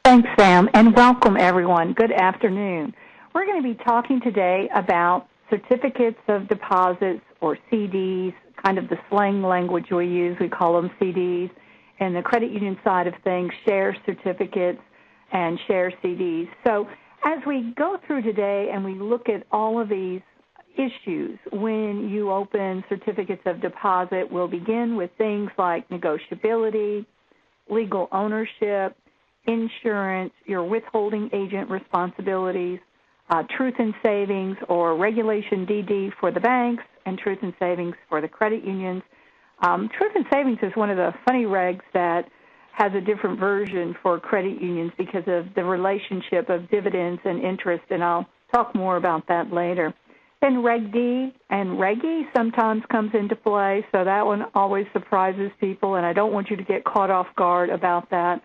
Thanks, Sam, and welcome, everyone. Good afternoon. We're going to be talking today about certificates of deposits, or CDs, kind of the slang language we use. We call them CDs. And the credit union side of things, share certificates and share CDs. So as we go through today and we look at all of these issues when you open certificates of deposit, we'll begin with things like negotiability, legal ownership, insurance, your withholding agent responsibilities, truth in savings or regulation DD for the banks, and truth in savings for the credit unions. Truth in savings is one of the funny regs that has a different version for credit unions because of the relationship of dividends and interest, and I'll talk more about that later. Then Reg D and Reg E sometimes comes into play, so that one always surprises people, and I don't want you to get caught off guard about that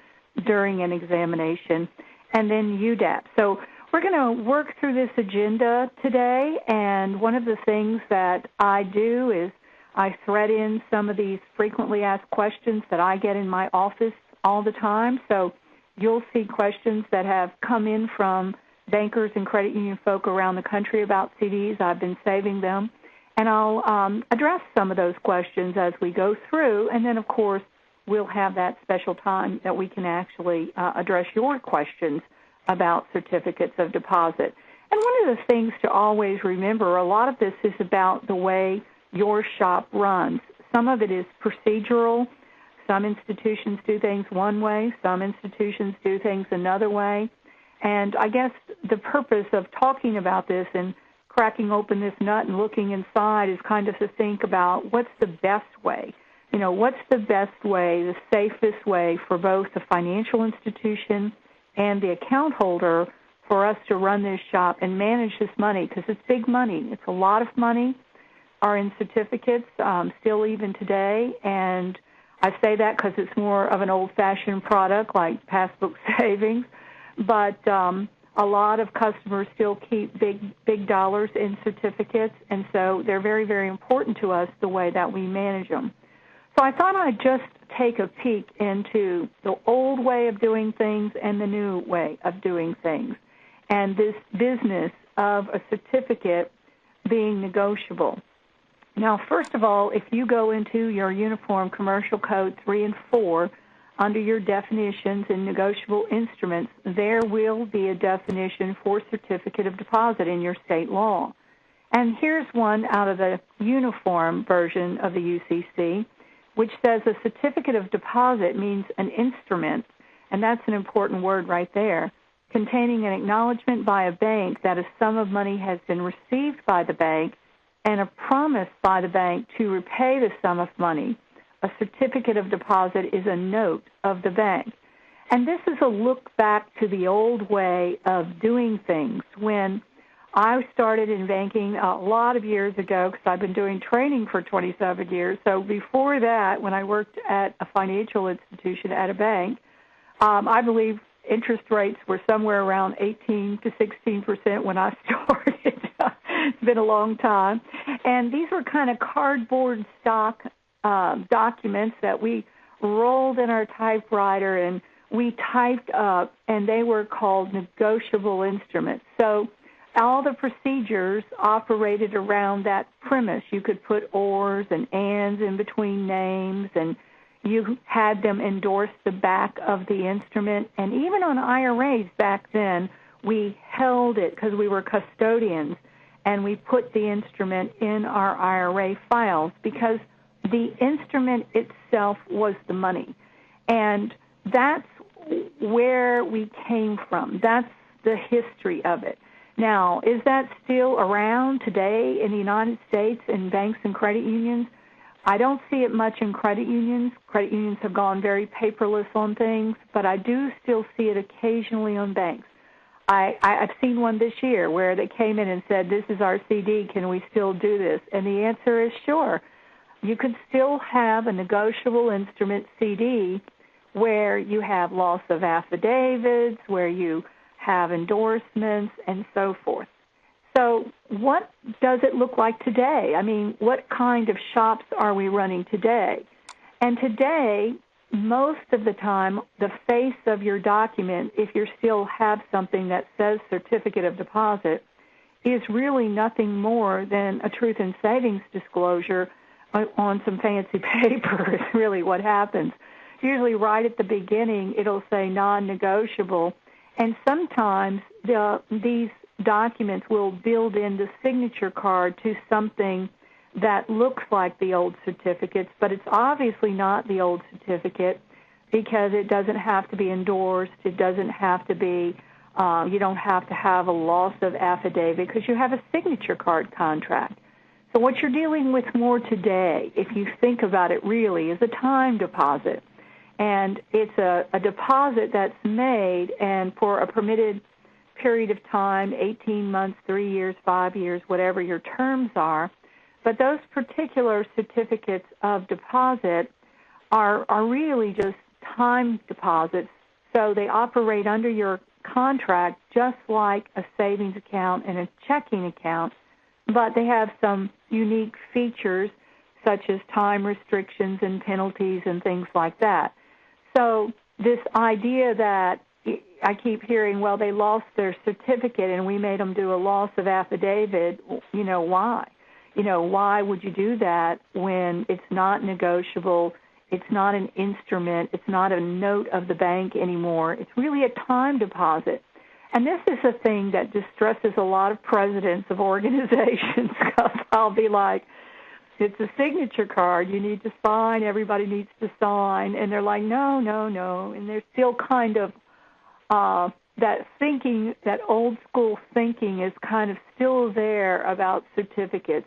during an examination. And then UDAP. So we're going to work through this agenda today, and one of the things that I do is I thread in some of these frequently asked questions that I get in my office all the time. So you'll see questions that have come in from bankers and credit union folk around the country about CDs. I've been saving them, and I'll address some of those questions as we go through, and then, of course, we'll have that special time that we can actually address your questions about certificates of deposit. And one of the things to always remember, a lot of this is about the way your shop runs. Some of it is procedural. Some institutions do things one way. Some institutions do things another way. And I guess the purpose of talking about this and cracking open this nut and looking inside is kind of to think about what's the best way. You know, what's the best way, the safest way for both the financial institution and the account holder for us to run this shop and manage this money, because it's big money. It's a lot of money are in certificates still even today, and I say that because it's more of an old-fashioned product like passbook savings, but a lot of customers still keep big dollars in certificates, and so they're very, very important to us the way that we manage them. So I thought I'd just take a peek into the old way of doing things and the new way of doing things, and this business of a certificate being negotiable. Now, first of all, if you go into your Uniform Commercial Code 3 and 4, under your definitions in negotiable instruments, there will be a definition for certificate of deposit in your state law. And here's one out of the uniform version of the UCC, which says a certificate of deposit means an instrument, and that's an important word right there, containing an acknowledgement by a bank that a sum of money has been received by the bank and a promise by the bank to repay the sum of money. A certificate of deposit is a note of the bank. And this is a look back to the old way of doing things. When I started in banking a lot of years ago, because I've been doing training for 27 years. So before that, when I worked at a financial institution at a bank, I believe interest rates were somewhere around 18 to 16% when I started. It's been a long time. And these were kind of cardboard stock documents that we rolled in our typewriter and we typed up, and they were called negotiable instruments. So all the procedures operated around that premise. You could put ors and ands in between names, and you had them endorse the back of the instrument. And even on IRAs back then, we held it because we were custodians, and we put the instrument in our IRA files because the instrument itself was the money. And that's where we came from. That's the history of it. Now, is that still around today in the United States in banks and credit unions? I don't see it much in credit unions. Credit unions have gone very paperless on things, but I do still see it occasionally on banks. I've seen one this year where they came in and said, this is our CD, can we still do this? And the answer is sure. You could still have a negotiable instrument CD where you have loss of affidavits, where you have endorsements, and so forth. So what does it look like today? I mean, what kind of shops are we running today? And today, most of the time, the face of your document, if you still have something that says certificate of deposit, is really nothing more than a truth in savings disclosure on some fancy paper is really what happens. Usually right at the beginning, it'll say non-negotiable, and sometimes these documents will build in the signature card to something that looks like the old certificates, but it's obviously not the old certificate because it doesn't have to be endorsed. It doesn't have to be, you don't have to have a loss of affidavit because you have a signature card contract. So what you're dealing with more today, if you think about it really, is a time deposit. And it's a deposit that's made and for a permitted period of time, 18 months, 3 years, 5 years, whatever your terms are. But those particular certificates of deposit are really just time deposits. So they operate under your contract just like a savings account and a checking account, but they have some unique features such as time restrictions and penalties and things like that. So this idea that I keep hearing, well, they lost their certificate and we made them do a loss of affidavit, why? Why would you do that when it's not negotiable, it's not an instrument, it's not a note of the bank anymore, it's really a time deposit. And this is a thing that distresses a lot of presidents of organizations because I'll be like, it's a signature card, you need to sign, everybody needs to sign, and they're like, no, and they're still kind of, that thinking, that old school thinking is kind of still there about certificates.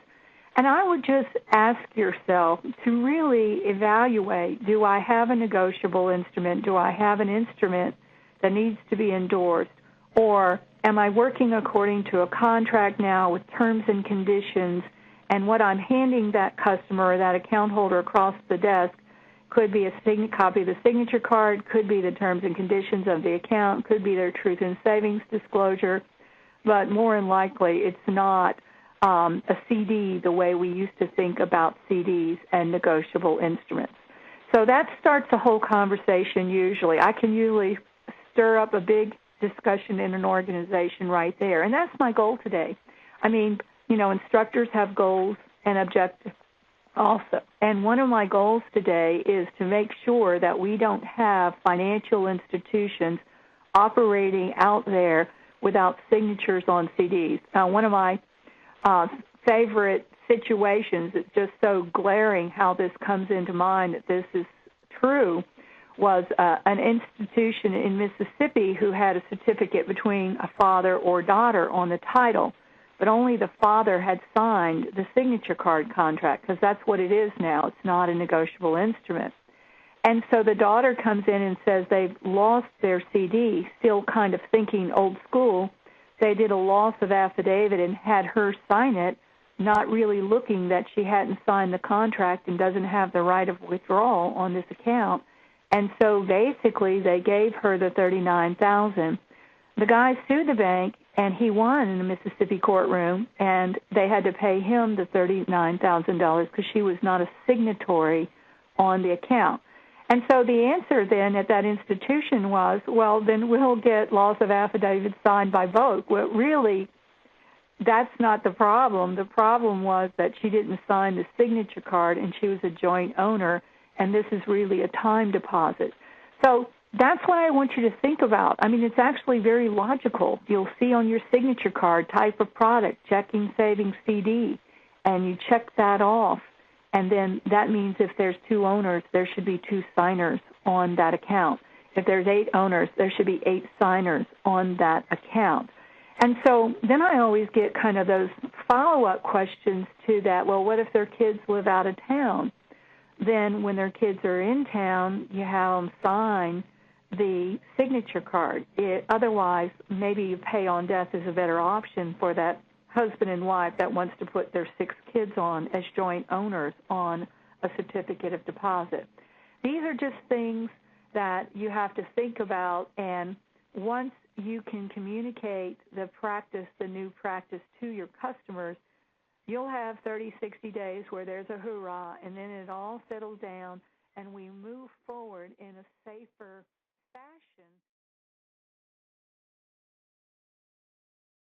And I would just ask yourself to really evaluate, do I have a negotiable instrument? Do I have an instrument that needs to be endorsed? Or am I working according to a contract now with terms and conditions, and what I'm handing that customer or that account holder across the desk could be a copy of the signature card, could be the terms and conditions of the account, could be their truth in savings disclosure, but more than likely it's not a CD the way we used to think about CDs and negotiable instruments. So that starts a whole conversation usually. I can usually stir up a big discussion in an organization right there, and that's my goal today. I mean, instructors have goals and objectives also, and one of my goals today is to make sure that we don't have financial institutions operating out there without signatures on CDs. One of my favorite situations, it's just so glaring how this comes into mind that this is true, was an institution in Mississippi who had a certificate between a father or daughter on the title, but only the father had signed the signature card contract because that's what it is now. It's not a negotiable instrument. And so the daughter comes in and says they've lost their CD, still kind of thinking old school. They did a loss of affidavit and had her sign it, not really looking that she hadn't signed the contract and doesn't have the right of withdrawal on this account. And so basically they gave her the $39,000. The guy sued the bank, and he won in the Mississippi courtroom, and they had to pay him the $39,000 because she was not a signatory on the account. And so the answer then at that institution was, well, then we'll get loss of affidavit signed by both. Well, really, that's not the problem. The problem was that she didn't sign the signature card, and she was a joint owner, and this is really a time deposit. So that's what I want you to think about. I mean, it's actually very logical. You'll see on your signature card type of product, checking, savings, CD, and you check that off. And then that means if there's 2 owners, there should be 2 signers on that account. If there's 8 owners, there should be 8 signers on that account. And so then I always get kind of those follow-up questions to that. Well, what if their kids live out of town? Then when their kids are in town, you have them sign the signature card. Otherwise, maybe you pay on death is a better option for that husband and wife that wants to put their 6 kids on as joint owners on a certificate of deposit. These are just things that you have to think about, and once you can communicate the new practice to your customers, you'll have 30, 60 days where there's a hoorah, and then it all settles down, and we move forward in a safer